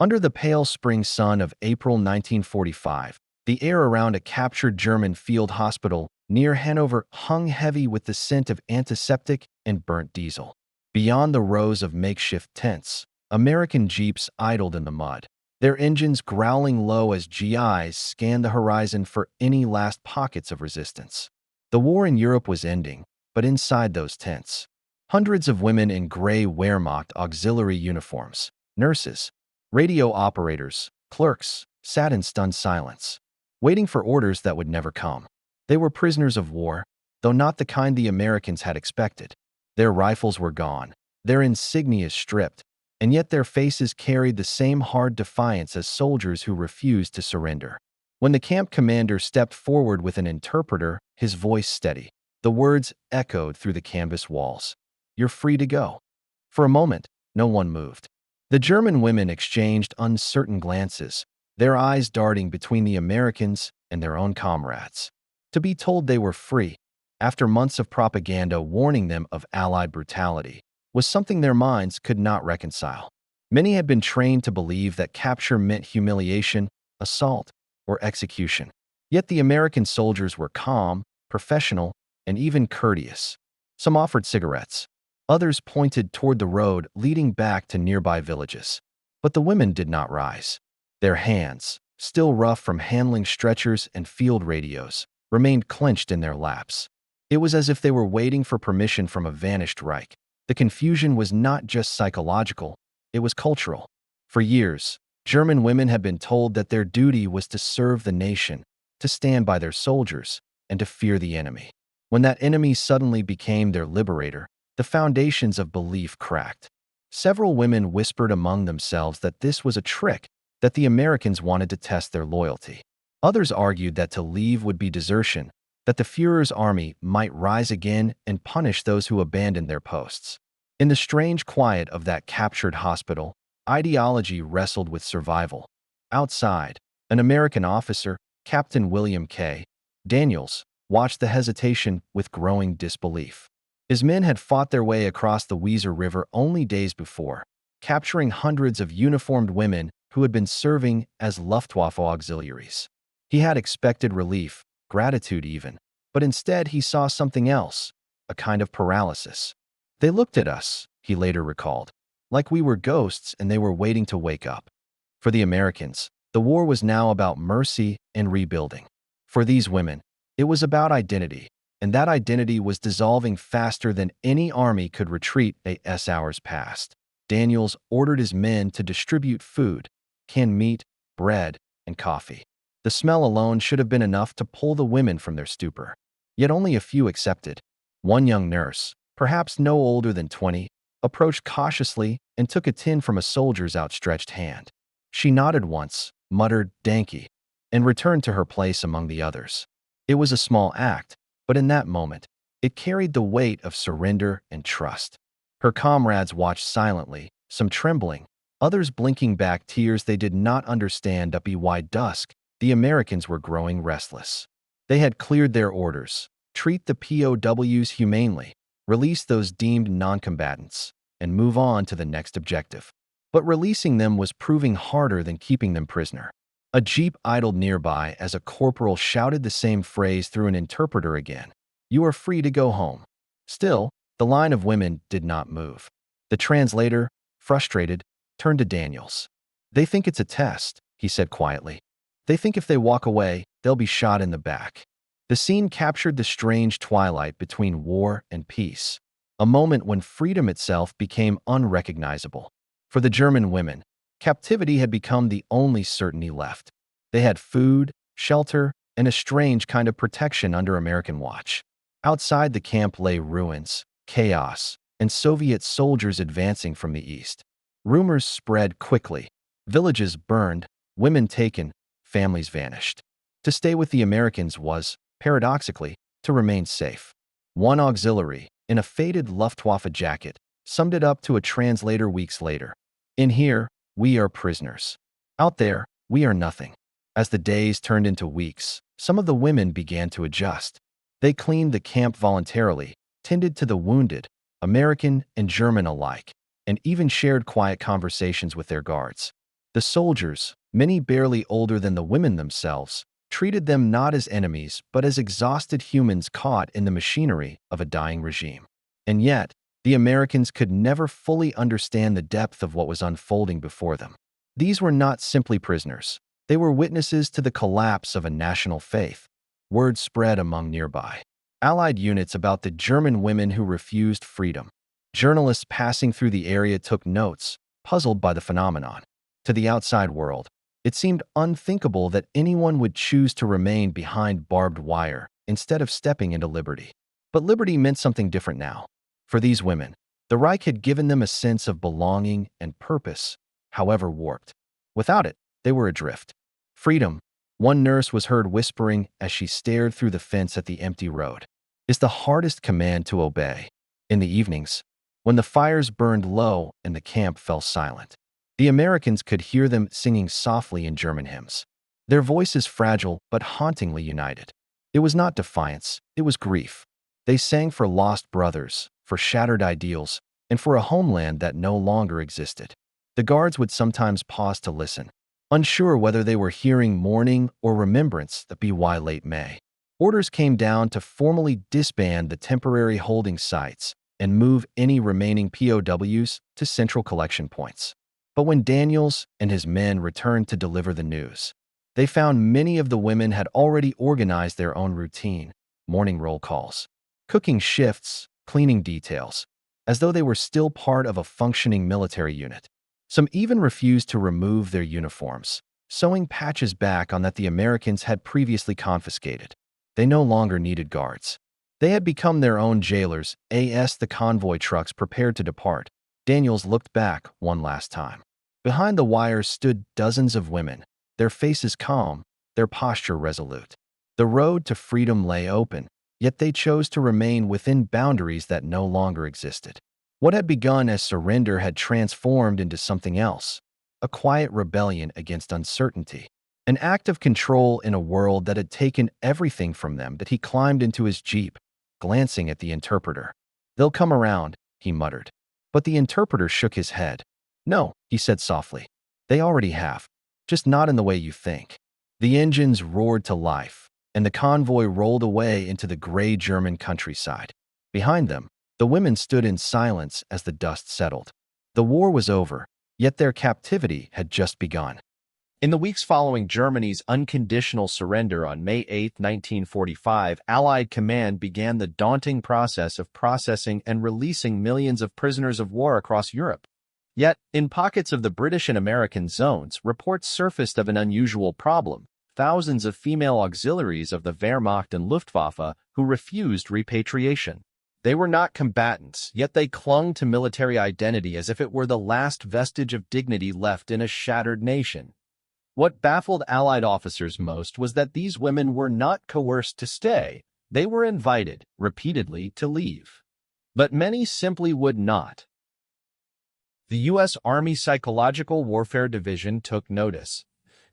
Under the pale spring sun of April 1945, the air around a captured German field hospital near Hanover hung heavy with the scent of antiseptic and burnt diesel. Beyond the rows of makeshift tents, American jeeps idled in the mud, their engines growling low as GIs scanned the horizon for any last pockets of resistance. The war in Europe was ending, but inside those tents, hundreds of women in gray Wehrmacht auxiliary uniforms, nurses, radio operators, clerks, sat in stunned silence, waiting for orders that would never come. They were prisoners of war, though not the kind the Americans had expected. Their rifles were gone, their insignia stripped, and yet their faces carried the same hard defiance as soldiers who refused to surrender. When the camp commander stepped forward with an interpreter, his voice steady, the words echoed through the canvas walls. "You're free to go." For a moment, no one moved. The German women exchanged uncertain glances, their eyes darting between the Americans and their own comrades. To be told they were free, after months of propaganda warning them of Allied brutality, was something their minds could not reconcile. Many had been trained to believe that capture meant humiliation, assault, or execution. Yet the American soldiers were calm, professional, and even courteous. Some offered cigarettes. Others pointed toward the road leading back to nearby villages. But the women did not rise. Their hands, still rough from handling stretchers and field radios, remained clenched in their laps. It was as if they were waiting for permission from a vanished Reich. The confusion was not just psychological, it was cultural. For years, German women had been told that their duty was to serve the nation, to stand by their soldiers, and to fear the enemy. When that enemy suddenly became their liberator, the foundations of belief cracked. Several women whispered among themselves that this was a trick, that the Americans wanted to test their loyalty. Others argued that to leave would be desertion, that the Führer's army might rise again and punish those who abandoned their posts. In the strange quiet of that captured hospital, ideology wrestled with survival. Outside, an American officer, Captain William K. Daniels, watched the hesitation with growing disbelief. His men had fought their way across the Weser River only days before, capturing hundreds of uniformed women who had been serving as Luftwaffe auxiliaries. He had expected relief, gratitude even, but instead he saw something else, a kind of paralysis. "They looked at us," he later recalled, "like we were ghosts and they were waiting to wake up." For the Americans, the war was now about mercy and rebuilding. For these women, it was about identity, and that identity was dissolving faster than any army could retreat as hours passed. Daniels ordered his men to distribute food, canned meat, bread, and coffee. The smell alone should have been enough to pull the women from their stupor. Yet only a few accepted. One young nurse, perhaps no older than 20, approached cautiously and took a tin from a soldier's outstretched hand. She nodded once, muttered "Danke," and returned to her place among the others. It was a small act, but in that moment, it carried the weight of surrender and trust. Her comrades watched silently, some trembling, others blinking back tears they did not understand. By dusk, the Americans were growing restless. They had cleared their orders: treat the POWs humanely, release those deemed non-combatants, and move on to the next objective. But releasing them was proving harder than keeping them prisoner. A jeep idled nearby as a corporal shouted the same phrase through an interpreter again. "You are free to go home." Still, the line of women did not move. The translator, frustrated, turned to Daniels. "They think it's a test," he said quietly. "They think if they walk away, they'll be shot in the back." The scene captured the strange twilight between war and peace, a moment when freedom itself became unrecognizable. For the German women, captivity had become the only certainty left. They had food, shelter, and a strange kind of protection under American watch. Outside the camp lay ruins, chaos, and Soviet soldiers advancing from the east. Rumors spread quickly. Villages burned, women taken, families vanished. To stay with the Americans was, paradoxically, to remain safe. One auxiliary, in a faded Luftwaffe jacket, summed it up to a translator weeks later. "In here, we are prisoners. Out there, we are nothing." As the days turned into weeks, some of the women began to adjust. They cleaned the camp voluntarily, tended to the wounded, American and German alike, and even shared quiet conversations with their guards. The soldiers, many barely older than the women themselves, treated them not as enemies but as exhausted humans caught in the machinery of a dying regime. And yet, the Americans could never fully understand the depth of what was unfolding before them. These were not simply prisoners. They were witnesses to the collapse of a national faith. Word spread among nearby Allied units about the German women who refused freedom. Journalists passing through the area took notes, puzzled by the phenomenon. To the outside world, it seemed unthinkable that anyone would choose to remain behind barbed wire instead of stepping into liberty. But liberty meant something different now. For these women, the Reich had given them a sense of belonging and purpose, however warped. Without it, they were adrift. Freedom, one nurse was heard whispering as she stared through the fence at the empty road, is the hardest command to obey. In the evenings, when the fires burned low and the camp fell silent, the Americans could hear them singing softly in German hymns. Their voices fragile but hauntingly united. It was not defiance, it was grief. They sang for lost brothers, for shattered ideals, and for a homeland that no longer existed. The guards would sometimes pause to listen, unsure whether they were hearing mourning or remembrance. The WWII late May. Orders came down to formally disband the temporary holding sites and move any remaining POWs to central collection points. But when Daniels and his men returned to deliver the news, they found many of the women had already organized their own routine, morning roll calls, cooking shifts, cleaning details, as though they were still part of a functioning military unit. Some even refused to remove their uniforms, sewing patches back on that the Americans had previously confiscated. They no longer needed guards. They had become their own jailers. As the convoy trucks prepared to depart, Daniels looked back one last time. Behind the wires stood dozens of women, their faces calm, their posture resolute. The road to freedom lay open, yet they chose to remain within boundaries that no longer existed. What had begun as surrender had transformed into something else, a quiet rebellion against uncertainty, an act of control in a world that had taken everything from them. That he climbed into his jeep, glancing at the interpreter. "They'll come around," he muttered. But the interpreter shook his head. "No," he said softly. "They already have, just not in the way you think." The engines roared to life, and the convoy rolled away into the gray German countryside. Behind them, the women stood in silence as the dust settled. The war was over, yet their captivity had just begun. In the weeks following Germany's unconditional surrender on May 8, 1945, Allied command began the daunting process of processing and releasing millions of prisoners of war across Europe. Yet, in pockets of the British and American zones, reports surfaced of an unusual problem: thousands of female auxiliaries of the Wehrmacht and Luftwaffe who refused repatriation. They were not combatants, yet they clung to military identity as if it were the last vestige of dignity left in a shattered nation. What baffled Allied officers most was that these women were not coerced to stay. They were invited, repeatedly, to leave. But many simply would not. The U.S. Army Psychological Warfare Division took notice.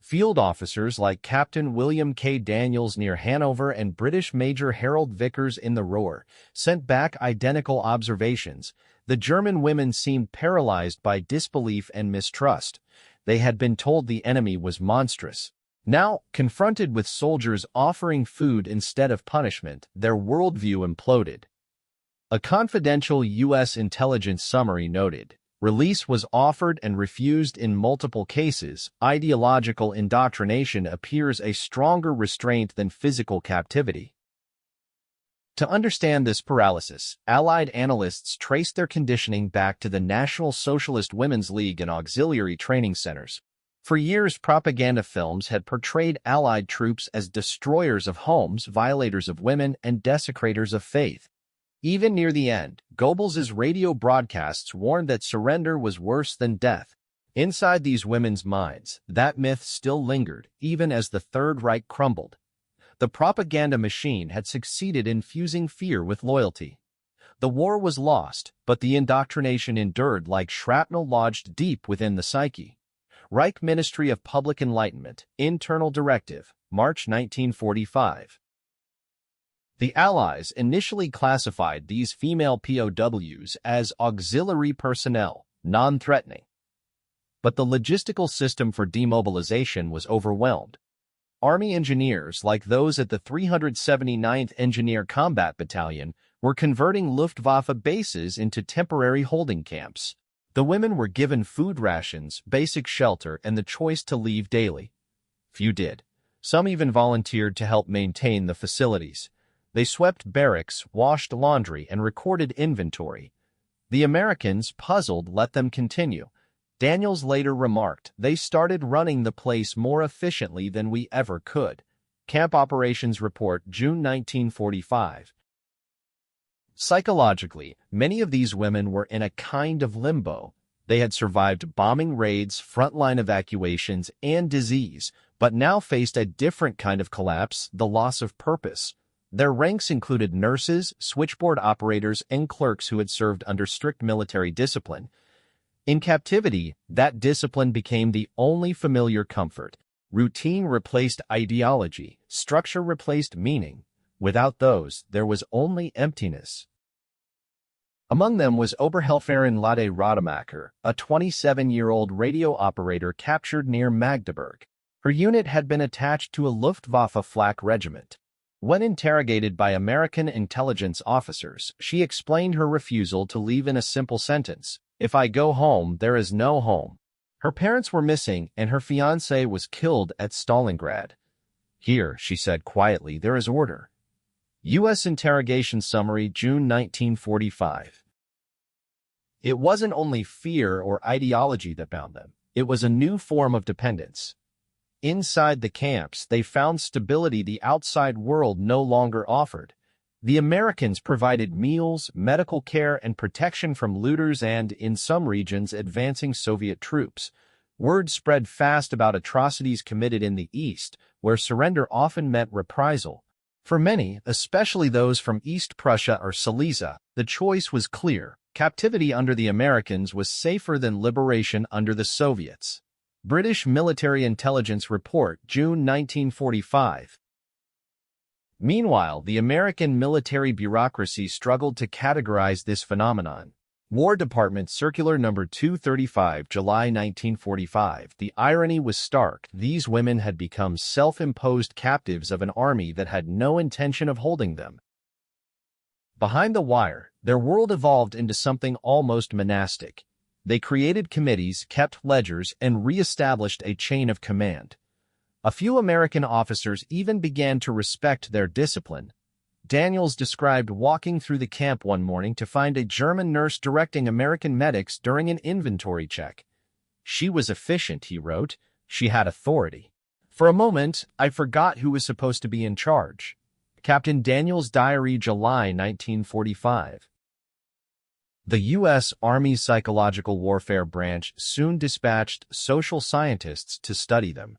Field officers like Captain William K. Daniels near Hanover and British Major Harold Vickers in the Ruhr sent back identical observations. The German women seemed paralyzed by disbelief and mistrust. They had been told the enemy was monstrous. Now, confronted with soldiers offering food instead of punishment, their worldview imploded. A confidential U.S. intelligence summary noted, "Release was offered and refused in multiple cases. Ideological indoctrination appears a stronger restraint than physical captivity." To understand this paralysis, Allied analysts traced their conditioning back to the National Socialist Women's League and auxiliary training centers. For years, propaganda films had portrayed Allied troops as destroyers of homes, violators of women, and desecrators of faith. Even near the end, Goebbels's radio broadcasts warned that surrender was worse than death. Inside these women's minds, that myth still lingered, even as the Third Reich crumbled. The propaganda machine had succeeded in fusing fear with loyalty. The war was lost, but the indoctrination endured like shrapnel lodged deep within the psyche. Reich Ministry of Public Enlightenment, Internal Directive, March 1945. The Allies initially classified these female POWs as auxiliary personnel, non-threatening. But the logistical system for demobilization was overwhelmed. Army engineers, like those at the 379th Engineer Combat Battalion, were converting Luftwaffe bases into temporary holding camps. The women were given food rations, basic shelter, and the choice to leave daily. Few did. Some even volunteered to help maintain the facilities. They swept barracks, washed laundry, and recorded inventory. The Americans, puzzled, let them continue. Daniels later remarked, "They started running the place more efficiently than we ever could." Camp Operations Report, June 1945. Psychologically, many of these women were in a kind of limbo. They had survived bombing raids, frontline evacuations, and disease, but now faced a different kind of collapse, the loss of purpose. Their ranks included nurses, switchboard operators, and clerks who had served under strict military discipline. In captivity, that discipline became the only familiar comfort. Routine replaced ideology, structure replaced meaning. Without those, there was only emptiness. Among them was Oberhelferin Lade Rademacher, a 27-year-old radio operator captured near Magdeburg. Her unit had been attached to a Luftwaffe flak regiment. When interrogated by American intelligence officers, she explained her refusal to leave in a simple sentence: "If I go home, there is no home." Her parents were missing, and her fiancé was killed at Stalingrad. "Here," she said quietly, "there is order." U.S. Interrogation Summary, June 1945. It wasn't only fear or ideology that bound them. It was a new form of dependence. Inside the camps, they found stability the outside world no longer offered. The Americans provided meals, medical care, and protection from looters and, in some regions, advancing Soviet troops. Word spread fast about atrocities committed in the East, where surrender often meant reprisal. For many, especially those from East Prussia or Silesia, the choice was clear. Captivity under the Americans was safer than liberation under the Soviets. British Military Intelligence Report, June 1945. Meanwhile, the American military bureaucracy struggled to categorize this phenomenon. War Department Circular No. 235, July 1945. The irony was stark. These women had become self-imposed captives of an army that had no intention of holding them. Behind the wire, their world evolved into something almost monastic. They created committees, kept ledgers, and re-established a chain of command. A few American officers even began to respect their discipline. Daniels described walking through the camp one morning to find a German nurse directing American medics during an inventory check. "She was efficient," he wrote. "She had authority. For a moment, I forgot who was supposed to be in charge." Captain Daniels' Diary, July 1945. The U.S. Army's Psychological Warfare Branch soon dispatched social scientists to study them.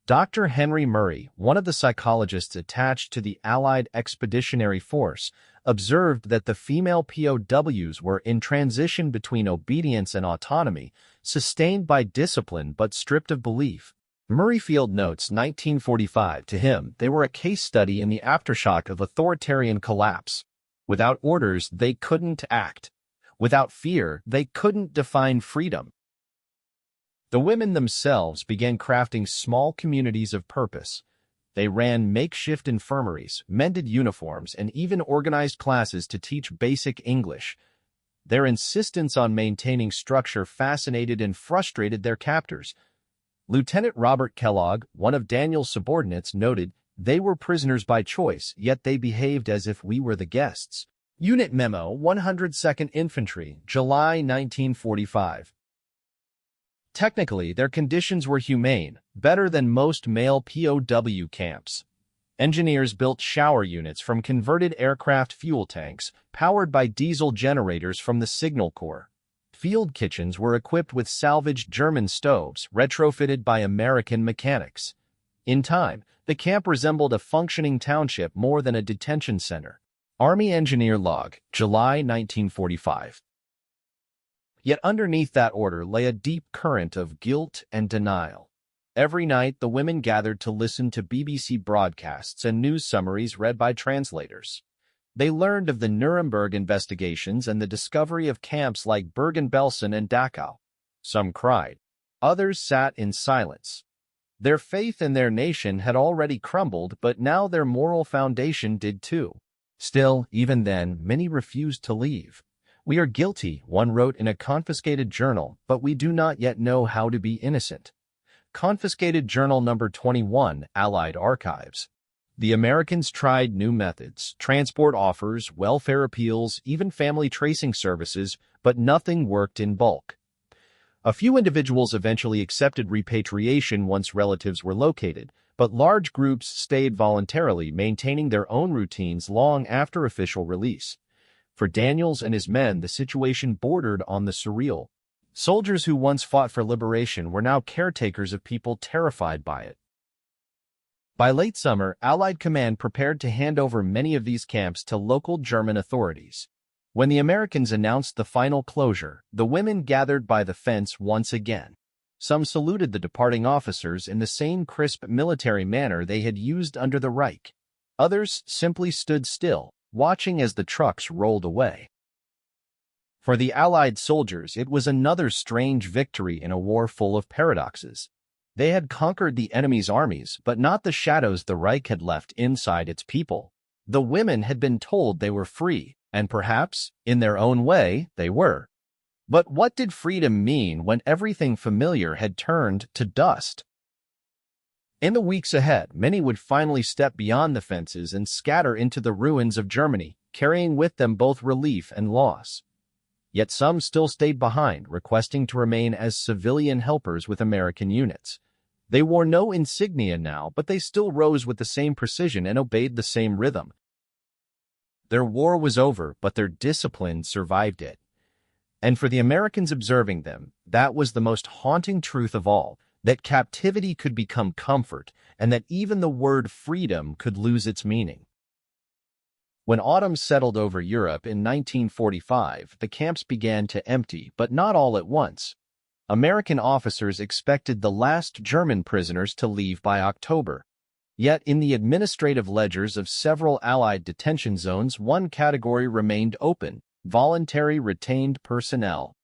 Dr. Henry Murray, one of the psychologists attached to the Allied Expeditionary Force, observed that the female POWs were in transition between obedience and autonomy, sustained by discipline but stripped of belief. Murrayfield notes 1945, to him, they were a case study in the aftershock of authoritarian collapse. Without orders, they couldn't act. Without fear, they couldn't define freedom. The women themselves began crafting small communities of purpose. They ran makeshift infirmaries, mended uniforms, and even organized classes to teach basic English. Their insistence on maintaining structure fascinated and frustrated their captors. Lieutenant Robert Kellogg, one of Daniel's subordinates, noted, "They were prisoners by choice, yet they behaved as if we were the guests." Unit Memo, 102nd Infantry, July 1945. Technically, their conditions were humane, better than most male POW camps. Engineers built shower units from converted aircraft fuel tanks, powered by diesel generators from the Signal Corps. Field kitchens were equipped with salvaged German stoves, retrofitted by American mechanics. In time, the camp resembled a functioning township more than a detention center. Army Engineer Log, July 1945. Yet underneath that order lay a deep current of guilt and denial. Every night, the women gathered to listen to BBC broadcasts and news summaries read by translators. They learned of the Nuremberg investigations and the discovery of camps like Bergen-Belsen and Dachau. Some cried, Others sat in silence. Their faith in their nation had already crumbled, but now their moral foundation did too. Still, even then, many refused to leave. "We are guilty," one wrote in a confiscated journal, "but we do not yet know how to be innocent." Confiscated Journal Number 21, Allied Archives. The Americans tried new methods, transport offers, welfare appeals, even family tracing services, but nothing worked in bulk. A few individuals eventually accepted repatriation once relatives were located, but large groups stayed voluntarily, maintaining their own routines long after official release. For Daniels and his men, the situation bordered on the surreal. Soldiers who once fought for liberation were now caretakers of people terrified by it. By late summer, Allied command prepared to hand over many of these camps to local German authorities. When the Americans announced the final closure, the women gathered by the fence once again. Some saluted the departing officers in the same crisp military manner they had used under the Reich. Others simply stood still, watching as the trucks rolled away. For the Allied soldiers, it was another strange victory in a war full of paradoxes. They had conquered the enemy's armies, but not the shadows the Reich had left inside its people. The women had been told they were free, and perhaps, in their own way, they were. But what did freedom mean when everything familiar had turned to dust? In the weeks ahead, many would finally step beyond the fences and scatter into the ruins of Germany, carrying with them both relief and loss. Yet some still stayed behind, requesting to remain as civilian helpers with American units. They wore no insignia now, but they still rose with the same precision and obeyed the same rhythm. Their war was over, but their discipline survived it. And for the Americans observing them, that was the most haunting truth of all, that captivity could become comfort, and that even the word freedom could lose its meaning. When autumn settled over Europe in 1945, the camps began to empty, but not all at once. American officers expected the last German prisoners to leave by October. Yet in the administrative ledgers of several Allied detention zones, one category remained open: voluntary retained personnel.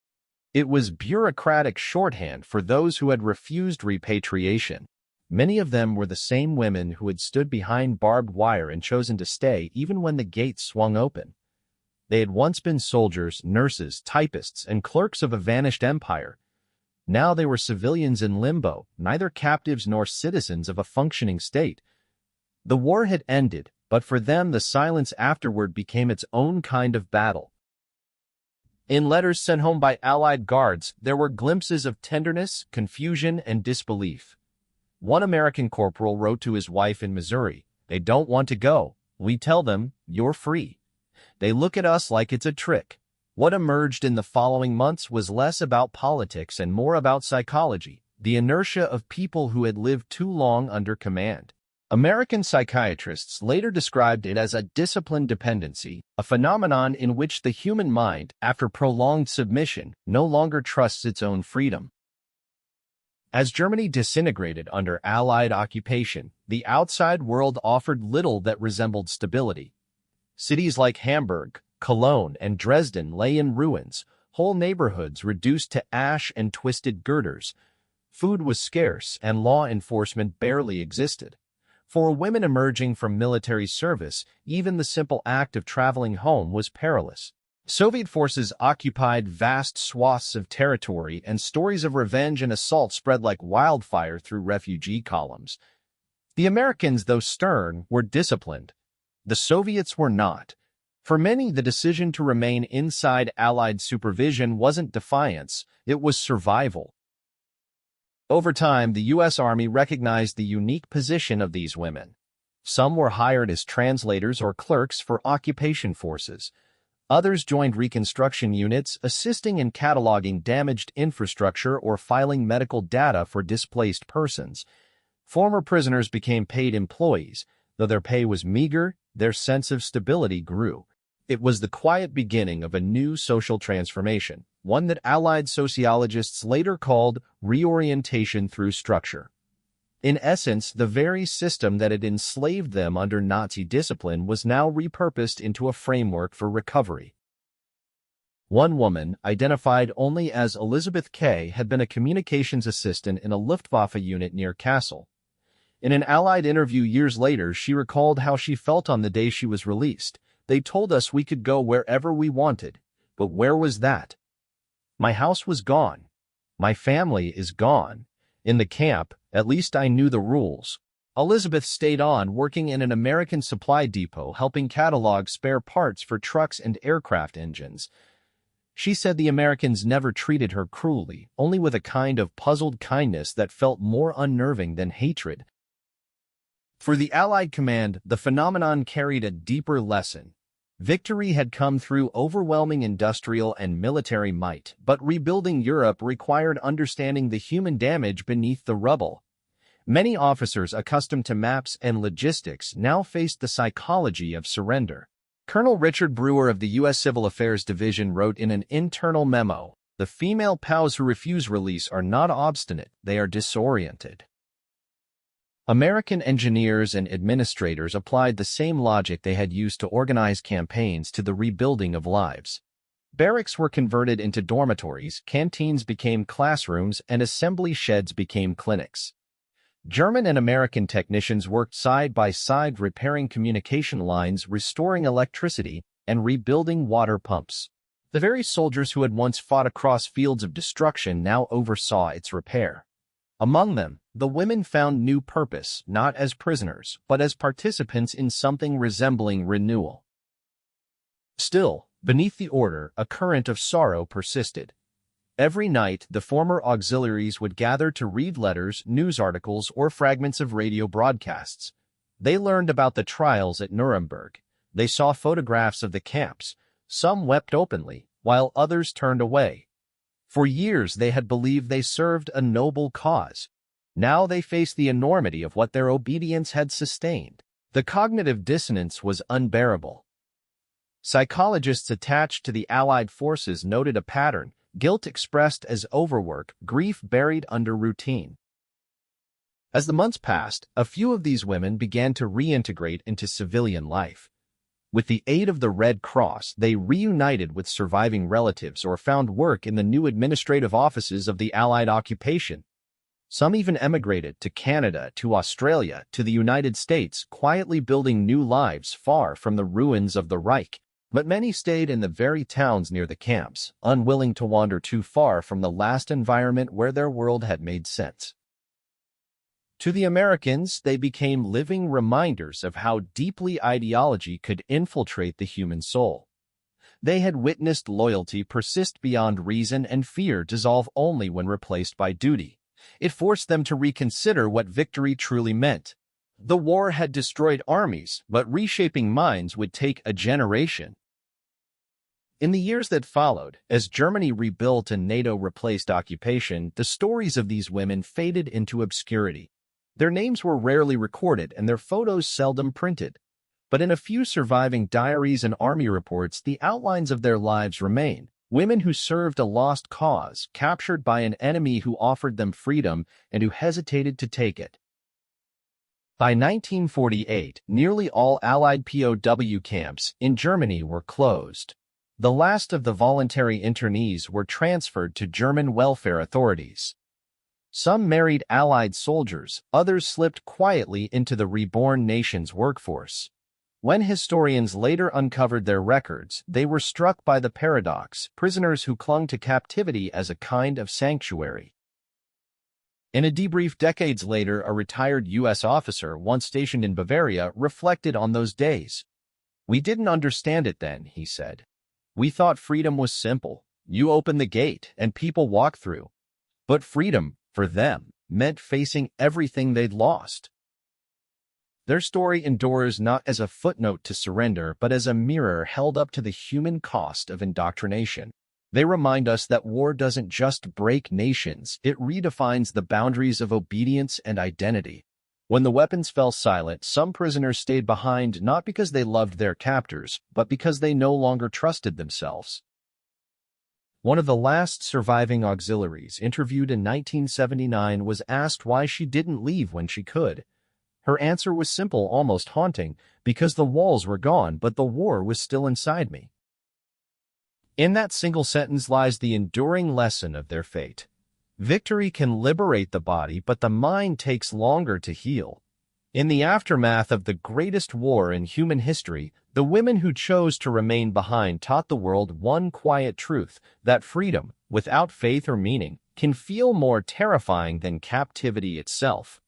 It was bureaucratic shorthand for those who had refused repatriation. Many of them were the same women who had stood behind barbed wire and chosen to stay even when the gates swung open. They had once been soldiers, nurses, typists, and clerks of a vanished empire. Now they were civilians in limbo, neither captives nor citizens of a functioning state. The war had ended, but for them the silence afterward became its own kind of battle. In letters sent home by Allied guards, there were glimpses of tenderness, confusion, and disbelief. One American corporal wrote to his wife in Missouri, "They don't want to go. We tell them, you're free. They look at us like it's a trick." What emerged in the following months was less about politics and more about psychology, the inertia of people who had lived too long under command. American psychiatrists later described it as a discipline dependency, a phenomenon in which the human mind, after prolonged submission, no longer trusts its own freedom. As Germany disintegrated under Allied occupation, the outside world offered little that resembled stability. Cities like Hamburg, Cologne, and Dresden lay in ruins, whole neighborhoods reduced to ash and twisted girders. Food was scarce, and law enforcement barely existed. For women emerging from military service, even the simple act of traveling home was perilous. Soviet forces occupied vast swaths of territory, and stories of revenge and assault spread like wildfire through refugee columns. The Americans, though stern, were disciplined. The Soviets were not. For many, the decision to remain inside Allied supervision wasn't defiance, it was survival. Over time, the U.S. Army recognized the unique position of these women. Some were hired as translators or clerks for occupation forces. Others joined reconstruction units, assisting in cataloging damaged infrastructure or filing medical data for displaced persons. Former prisoners became paid employees. Though their pay was meager, their sense of stability grew. It was the quiet beginning of a new social transformation, one that Allied sociologists later called reorientation through structure. In essence, the very system that had enslaved them under Nazi discipline was now repurposed into a framework for recovery. One woman, identified only as Elizabeth K., had been a communications assistant in a Luftwaffe unit near Kassel. In an Allied interview years later, she recalled how she felt on the day she was released. "They told us we could go wherever we wanted. But where was that? My house was gone. My family is gone. In the camp, at least I knew the rules." Elizabeth stayed on, working in an American supply depot, helping catalog spare parts for trucks and aircraft engines. She said the Americans never treated her cruelly, only with a kind of puzzled kindness that felt more unnerving than hatred. For the Allied command, the phenomenon carried a deeper lesson. Victory had come through overwhelming industrial and military might, but rebuilding Europe required understanding the human damage beneath the rubble. Many officers accustomed to maps and logistics now faced the psychology of surrender. Colonel Richard Brewer of the U.S. Civil Affairs Division wrote in an internal memo, "The female POWs who refuse release are not obstinate, they are disoriented." American engineers and administrators applied the same logic they had used to organize campaigns to the rebuilding of lives. Barracks were converted into dormitories, canteens became classrooms, and assembly sheds became clinics. German and American technicians worked side by side, repairing communication lines, restoring electricity, and rebuilding water pumps. The very soldiers who had once fought across fields of destruction now oversaw its repair. Among them, the women found new purpose, not as prisoners, but as participants in something resembling renewal. Still, beneath the order, a current of sorrow persisted. Every night, the former auxiliaries would gather to read letters, news articles, or fragments of radio broadcasts. They learned about the trials at Nuremberg. They saw photographs of the camps. Some wept openly, while others turned away. For years, they had believed they served a noble cause. Now they faced the enormity of what their obedience had sustained. The cognitive dissonance was unbearable. Psychologists attached to the Allied forces noted a pattern: guilt expressed as overwork, grief buried under routine. As the months passed, a few of these women began to reintegrate into civilian life. With the aid of the Red Cross, they reunited with surviving relatives or found work in the new administrative offices of the Allied occupation. Some even emigrated to Canada, to Australia, to the United States, quietly building new lives far from the ruins of the Reich. But many stayed in the very towns near the camps, unwilling to wander too far from the last environment where their world had made sense. To the Americans, they became living reminders of how deeply ideology could infiltrate the human soul. They had witnessed loyalty persist beyond reason and fear dissolve only when replaced by duty. It forced them to reconsider what victory truly meant. The war had destroyed armies, but reshaping minds would take a generation. In the years that followed, as Germany rebuilt and NATO replaced occupation, the stories of these women faded into obscurity. Their names were rarely recorded and their photos seldom printed. But in a few surviving diaries and army reports, the outlines of their lives remain. Women who served a lost cause, captured by an enemy who offered them freedom and who hesitated to take it. By 1948, nearly all Allied POW camps in Germany were closed. The last of the voluntary internees were transferred to German welfare authorities. Some married Allied soldiers, others slipped quietly into the reborn nation's workforce. When historians later uncovered their records, they were struck by the paradox: prisoners who clung to captivity as a kind of sanctuary. In a debrief decades later, a retired U.S. officer, once stationed in Bavaria, reflected on those days. "We didn't understand it then," he said. "We thought freedom was simple. You open the gate and people walk through. But freedom, for them, meant facing everything they'd lost." Their story endures not as a footnote to surrender, but as a mirror held up to the human cost of indoctrination. They remind us that war doesn't just break nations, it redefines the boundaries of obedience and identity. When the weapons fell silent, some prisoners stayed behind not because they loved their captors, but because they no longer trusted themselves. One of the last surviving auxiliaries, interviewed in 1979, was asked why she didn't leave when she could. Her answer was simple, almost haunting: "Because the walls were gone, but the war was still inside me." In that single sentence lies the enduring lesson of their fate. Victory can liberate the body, but the mind takes longer to heal. In the aftermath of the greatest war in human history, the women who chose to remain behind taught the world one quiet truth, that freedom, without faith or meaning, can feel more terrifying than captivity itself.